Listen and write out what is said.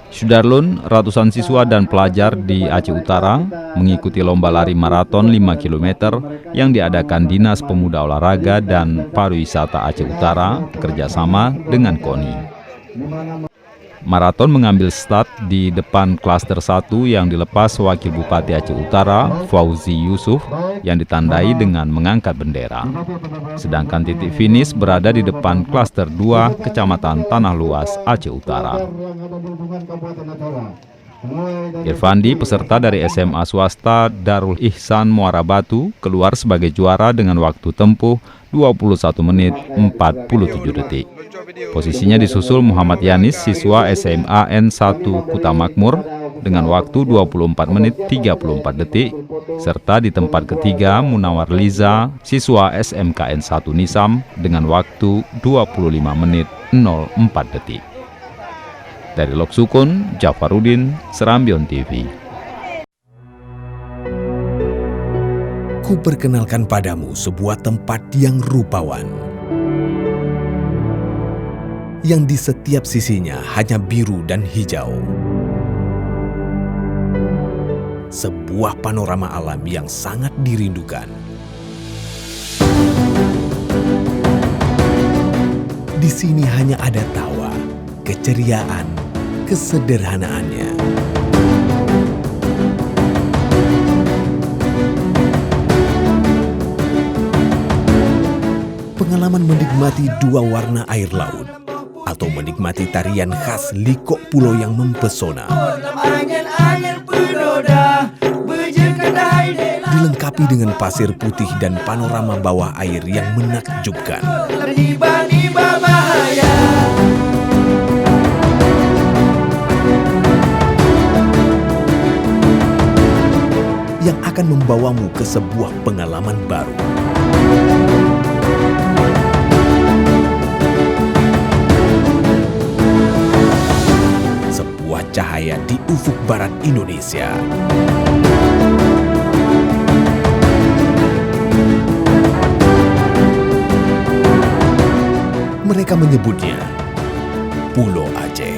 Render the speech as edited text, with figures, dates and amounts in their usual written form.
Sudarlun, ratusan siswa dan pelajar di Aceh Utara mengikuti lomba lari maraton 5 km yang diadakan Dinas Pemuda Olahraga dan Pariwisata Aceh Utara kerjasama dengan KONI. Maraton mengambil start di depan klaster 1 yang dilepas Wakil Bupati Aceh Utara, Fauzi Yusuf, yang ditandai dengan mengangkat bendera. Sedangkan titik finish berada di depan klaster 2 Kecamatan Tanah Luas, Aceh Utara. Irfandi, peserta dari SMA swasta Darul Ihsan Muara Batu, keluar sebagai juara dengan waktu tempuh 21 menit 47 detik. Posisinya disusul Muhammad Yanis, siswa SMA N1 Kuta Makmur, dengan waktu 24 menit 34 detik, serta di tempat ketiga Munawar Liza, siswa SMK N1 Nisam, dengan waktu 25 menit 04 detik. Dari Lok Sukun, Jafarudin, Serambion TV. Ku perkenalkan padamu sebuah tempat yang rupawan, yang di setiap sisinya hanya biru dan hijau. Sebuah panorama alam yang sangat dirindukan. Di sini hanya ada tawa, keceriaan, kesederhanaannya. Pengalaman menikmati dua warna air laut atau menikmati tarian khas Likok Pulau yang mempesona. Dilengkapi dengan pasir putih dan panorama bawah air yang menakjubkan. Yang akan membawamu ke sebuah pengalaman baru. Sebuah cahaya di ufuk barat Indonesia. Mereka menyebutnya Pulau Aceh.